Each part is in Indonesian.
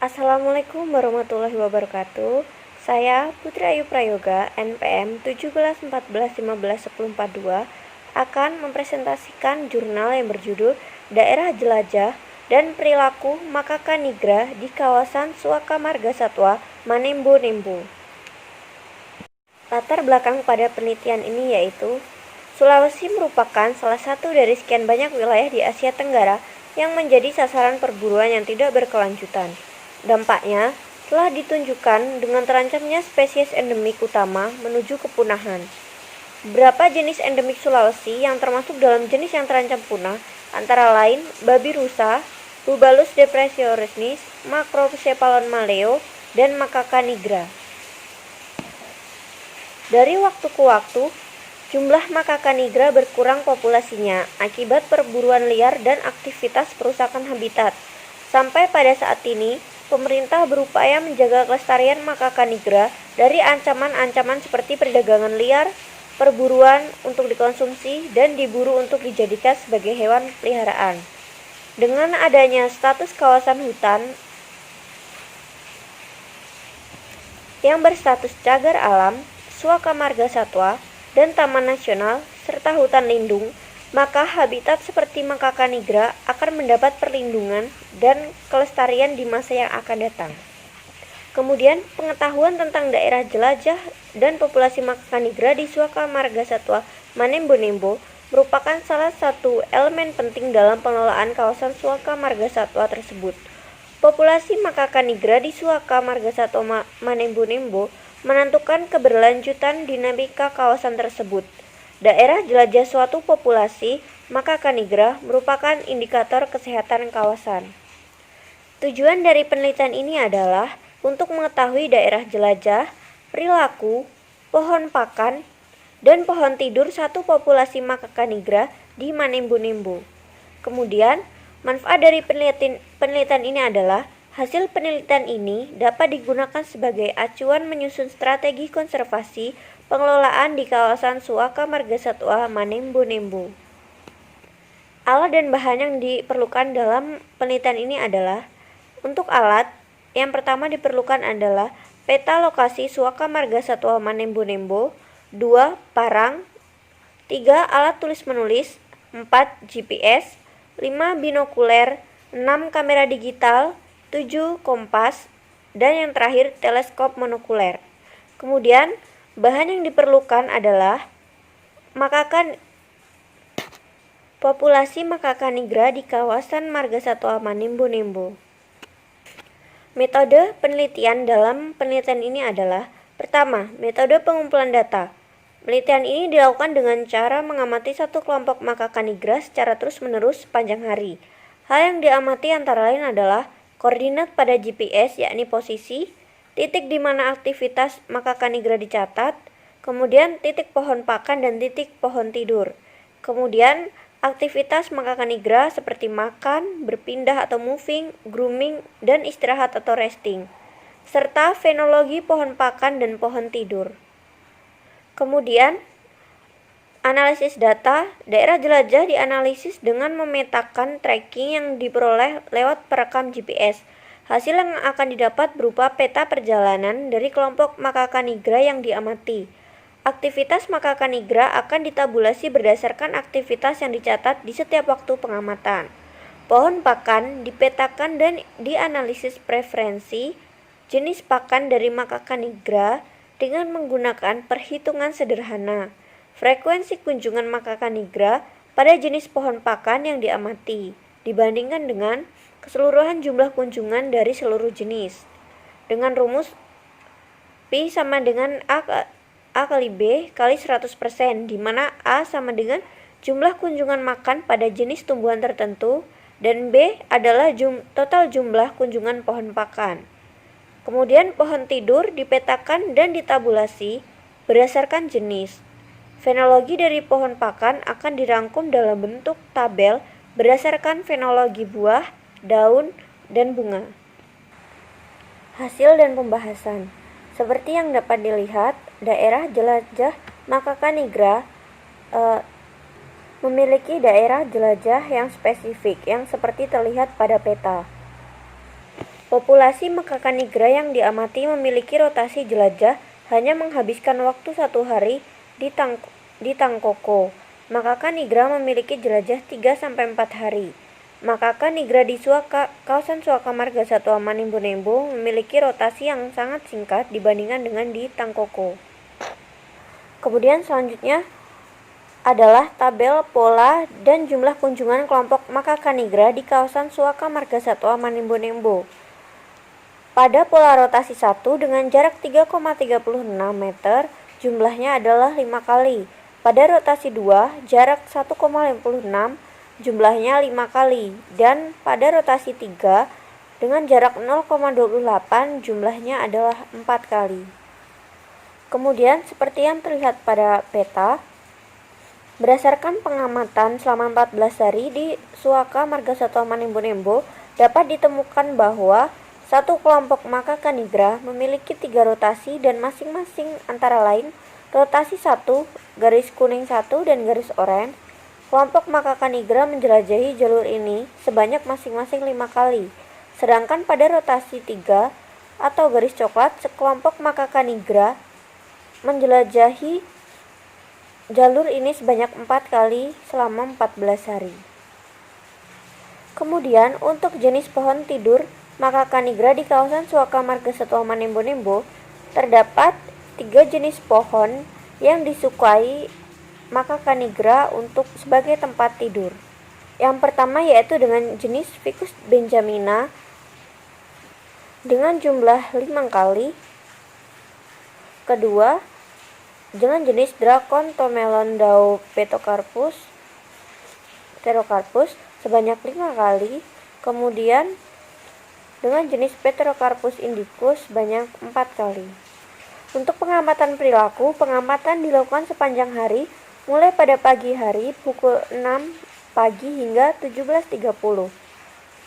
Assalamualaikum warahmatullahi wabarakatuh. Saya Putri Ayu Prayoga, NPM 1714151042 akan mempresentasikan jurnal yang berjudul Daerah Jelajah dan Perilaku Makaka Nigra di Kawasan Suaka Marga Satwa Manembo Nembo. Latar belakang pada penelitian ini yaitu Sulawesi merupakan salah satu dari sekian banyak wilayah di Asia Tenggara yang menjadi sasaran perburuan yang tidak berkelanjutan. Dampaknya telah ditunjukkan dengan terancamnya spesies endemik utama menuju kepunahan. Beberapa jenis endemik Sulawesi yang termasuk dalam jenis yang terancam punah antara lain babi rusa, Bubalus depressioris, Macrocephalon maleo, dan Makaka nigra. Dari waktu ke waktu, jumlah makaka nigra berkurang populasinya akibat perburuan liar dan aktivitas perusakan habitat. Sampai pada saat ini, pemerintah berupaya menjaga kelestarian makaka nigra dari ancaman-ancaman seperti perdagangan liar, perburuan untuk dikonsumsi, dan diburu untuk dijadikan sebagai hewan peliharaan. Dengan adanya status kawasan hutan yang berstatus cagar alam, Suaka Marga Satwa, dan Taman Nasional, serta hutan lindung, maka habitat seperti makaka nigra akan mendapat perlindungan dan kelestarian di masa yang akan datang. Kemudian, pengetahuan tentang daerah jelajah dan populasi makaka nigra di Suaka Marga Satwa Manembo Nembo merupakan salah satu elemen penting dalam pengelolaan kawasan Suaka Marga Satwa tersebut. Populasi makaka nigra di Suaka Marga Satwa Manembo Nembo menentukan keberlanjutan dinamika kawasan tersebut. Daerah jelajah suatu populasi makaka nigra merupakan indikator kesehatan kawasan. Tujuan dari penelitian ini adalah untuk mengetahui daerah jelajah, perilaku, pohon pakan, dan pohon tidur satu populasi makaka nigra di Manembo Nembo. Kemudian, manfaat dari penelitian ini adalah hasil penelitian ini dapat digunakan sebagai acuan menyusun strategi konservasi pengelolaan di kawasan Suaka Marga Satwa Manembo Nembo. Alat dan bahan yang diperlukan dalam penelitian ini adalah untuk alat, yang pertama diperlukan adalah peta lokasi Suaka Marga Satwa Manembo Nembo, 2 parang, 3 alat tulis menulis, 4 GPS, 5 binokuler, 6 kamera digital, 7 kompas, dan yang terakhir teleskop monokuler. Kemudian, bahan yang diperlukan adalah populasi makaka nigra di kawasan Marga Satwa Manembo Nembo. Metode penelitian dalam penelitian ini adalah: pertama, metode pengumpulan data. Penelitian ini dilakukan dengan cara mengamati satu kelompok makaka nigra secara terus-menerus sepanjang hari. Hal yang diamati antara lain adalah koordinat pada GPS, yakni posisi, titik di mana aktivitas makaka nigra dicatat, kemudian titik pohon pakan dan titik pohon tidur. Kemudian aktivitas makaka nigra seperti makan, berpindah atau moving, grooming, dan istirahat atau resting, serta fenologi pohon pakan dan pohon tidur. Kemudian analisis data, daerah jelajah dianalisis dengan memetakan tracking yang diperoleh lewat perekam GPS. Hasil yang akan didapat berupa peta perjalanan dari kelompok makaka nigra yang diamati. Aktivitas makaka nigra akan ditabulasi berdasarkan aktivitas yang dicatat di setiap waktu pengamatan. Pohon pakan dipetakan dan dianalisis preferensi jenis pakan dari makaka nigra dengan menggunakan perhitungan sederhana. Frekuensi kunjungan makaka nigra pada jenis pohon pakan yang diamati dibandingkan dengan keseluruhan jumlah kunjungan dari seluruh jenis dengan rumus Pi sama dengan A kali B kali 100%, di mana A sama dengan jumlah kunjungan makan pada jenis tumbuhan tertentu dan B adalah total jumlah kunjungan pohon pakan. Kemudian pohon tidur dipetakan dan ditabulasi berdasarkan jenis. Fenologi dari pohon pakan akan dirangkum dalam bentuk tabel berdasarkan fenologi buah, daun, dan bunga. Hasil dan pembahasan. Seperti yang dapat dilihat, daerah jelajah makaka nigra memiliki daerah jelajah yang spesifik yang seperti terlihat pada peta. Populasi makaka nigra yang diamati memiliki rotasi jelajah hanya menghabiskan waktu 1 hari di tangkoko. Makaka nigra memiliki jelajah 3-4 hari. Makaka nigra di kawasan Suaka Marga Satwa Manimbo-Nembo memiliki rotasi yang sangat singkat dibandingkan dengan di tangkoko. Kemudian selanjutnya adalah tabel pola dan jumlah kunjungan kelompok makaka nigra di kawasan Suaka Marga Satwa Manimbo-Nembo. Pada pola rotasi 1 dengan jarak 3,36 meter, jumlahnya adalah 5 kali. Pada rotasi 2, jarak 1,56, jumlahnya 5 kali. Dan pada rotasi 3, dengan jarak 0,28, jumlahnya adalah 4 kali. Kemudian, seperti yang terlihat pada peta, berdasarkan pengamatan selama 14 hari di Suaka Marga Satwa Manimbo-Nembo, dapat ditemukan bahwa satu kelompok makaka nigra memiliki 3 rotasi dan masing-masing antara lain rotasi 1, garis kuning 1 dan garis oranye. Kelompok makaka nigra menjelajahi jalur ini sebanyak masing-masing 5 kali. Sedangkan pada rotasi 3 atau garis coklat, sekelompok makaka nigra menjelajahi jalur ini sebanyak 4 kali selama 14 hari. Kemudian untuk jenis pohon tidur makaka nigra di kawasan Suaka Marga Satwa Manimbo-Nembo, terdapat 3 jenis pohon yang disukai makaka nigra untuk sebagai tempat tidur. Yang pertama yaitu dengan jenis Ficus benjamina dengan jumlah 5 kali. Kedua, dengan jenis Dracontomelon pterocarpus sebanyak 5 kali. Kemudian dengan jenis Pterocarpus indicus sebanyak 4 kali. Untuk pengamatan perilaku, pengamatan dilakukan sepanjang hari mulai pada pagi hari pukul 6 pagi hingga 17.30.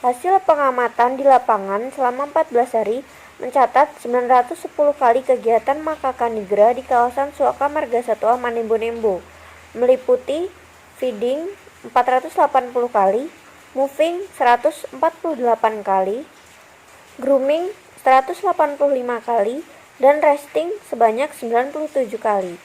Hasil pengamatan di lapangan selama 14 hari mencatat 910 kali kegiatan makaka nigra di kawasan Suaka Marga Satwa Manimbo-Nembo, meliputi feeding 480 kali, moving 148 kali, grooming 185 kali, dan resting sebanyak 97 kali.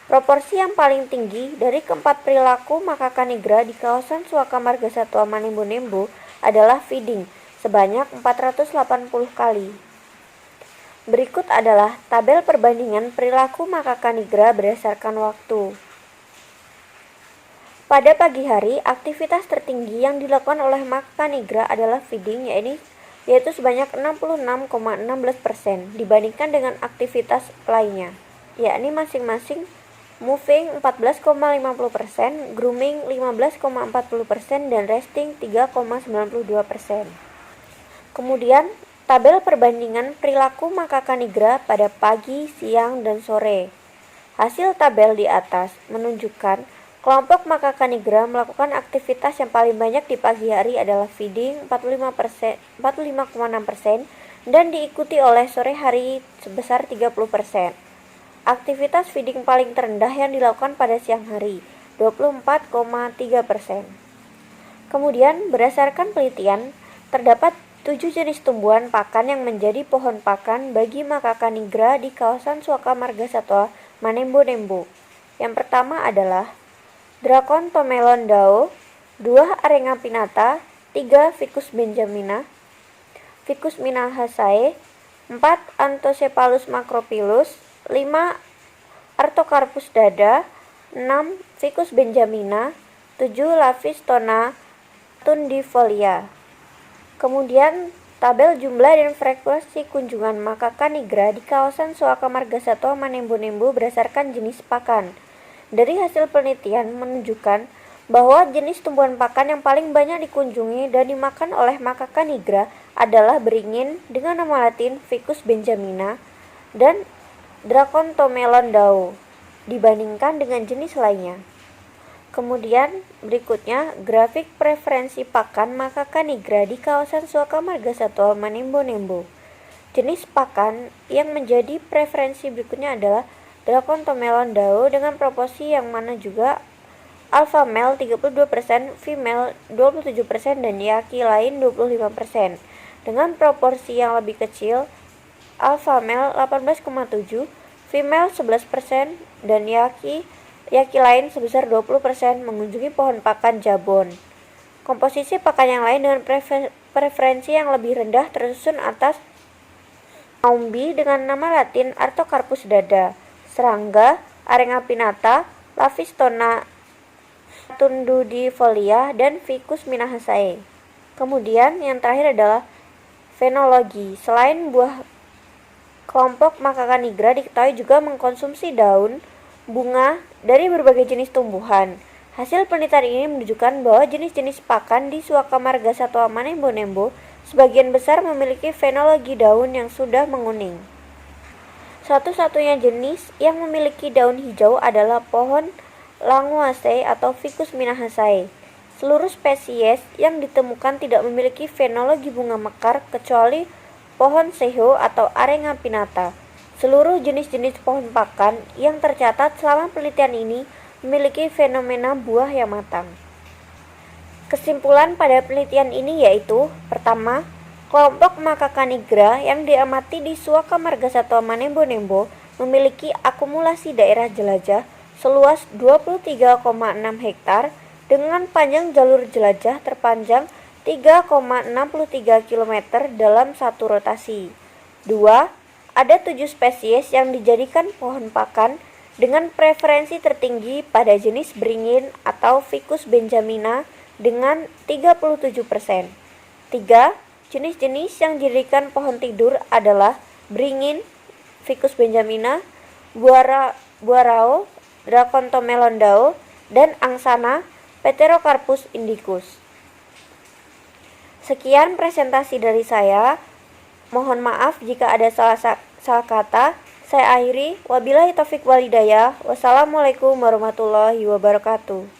Proporsi yang paling tinggi dari keempat perilaku makaka nigra di kawasan Suaka Marga Satwa Manimbo-Nembo adalah feeding sebanyak 480 kali. Berikut adalah tabel perbandingan perilaku makaka nigra berdasarkan waktu. Pada pagi hari, aktivitas tertinggi yang dilakukan oleh makaka nigra adalah feeding, yaitu sebanyak 66,16% dibandingkan dengan aktivitas lainnya, yakni masing-masing moving 14,50%, grooming 15,40%, dan resting 3,92%. Kemudian, tabel perbandingan perilaku makaka nigra pada pagi, siang, dan sore. Hasil tabel di atas menunjukkan kelompok makaka nigra melakukan aktivitas yang paling banyak di pagi hari adalah feeding 45,6% dan diikuti oleh sore hari sebesar 30%. Aktivitas feeding paling terendah yang dilakukan pada siang hari 24,3%. Kemudian berdasarkan penelitian, terdapat 7 jenis tumbuhan pakan yang menjadi pohon pakan bagi makaka nigra di kawasan Suaka Marga Satwa Manimbo-Nembo. Yang pertama adalah Dracontomelon dao, 2 Arenga pinnata, 3 Ficus benjamina, Ficus minnahaceae, 4 Anthocephalus macrophyllus, 5 Artocarpus dada, 6 Ficus benjamina, 7 Lavistona tundifolia. Kemudian tabel jumlah dan frekuensi kunjungan makaka nigra di kawasan Suaka Marga Satwa Manimbo-Nembo berdasarkan jenis pakan. Dari hasil penelitian menunjukkan bahwa jenis tumbuhan pakan yang paling banyak dikunjungi dan dimakan oleh makaka nigra adalah beringin dengan nama latin Ficus benjamina dan Dracontomelon dao dibandingkan dengan jenis lainnya. Kemudian berikutnya grafik preferensi pakan makaka nigra di kawasan Suaka Marga Satwa Manimbo-Nembo. Jenis pakan yang menjadi preferensi berikutnya adalah Dracontomelon dao dengan proporsi yang mana juga alpha male 32%, female 27%, dan yaki lain 25%. dengan proporsi yang lebih kecil, alpha male 18,7, female 11%, dan yaki lain sebesar 20% mengunjungi pohon pakan jabon. Komposisi pakan yang lain dengan preferensi yang lebih rendah tersusun atas Maumbi dengan nama latin Artocarpus dada, serangga, Arenga pinnata, Lavistona tundudifolia, dan Ficus minahaceae. Kemudian yang terakhir adalah fenologi. Selain buah, kelompok Macaca nigra diketahui juga mengkonsumsi daun, bunga dari berbagai jenis tumbuhan. Hasil penelitian ini menunjukkan bahwa jenis-jenis pakan di Suaka marga satwa Manembo-nembo sebagian besar memiliki fenologi daun yang sudah menguning. Satu-satunya jenis yang memiliki daun hijau adalah pohon Languaceae atau Ficus minahaceae. Seluruh spesies yang ditemukan tidak memiliki fenologi bunga mekar kecuali pohon seho atau Arenga pinnata. Seluruh jenis-jenis pohon pakan yang tercatat selama penelitian ini memiliki fenomena buah yang matang. Kesimpulan pada penelitian ini yaitu: pertama, kelompok Macaca nigra yang diamati di Suaka marga satwa Manembo-nembo memiliki akumulasi daerah jelajah seluas 23,6 hektar dengan panjang jalur jelajah terpanjang 3,63 km dalam satu rotasi. 2. Ada 7 spesies yang dijadikan pohon pakan dengan preferensi tertinggi pada jenis beringin atau Ficus benjamina dengan 37%. 3. Jenis-jenis yang dijadikan pohon tidur adalah beringin, Ficus benjamina, buarao, Dracontomelondao, dan angsana, Pterocarpus indicus. Sekian presentasi dari saya. Mohon maaf jika ada salah kata. Saya akhiri. Wabillahi taufik walhidayah. Wassalamualaikum warahmatullahi wabarakatuh.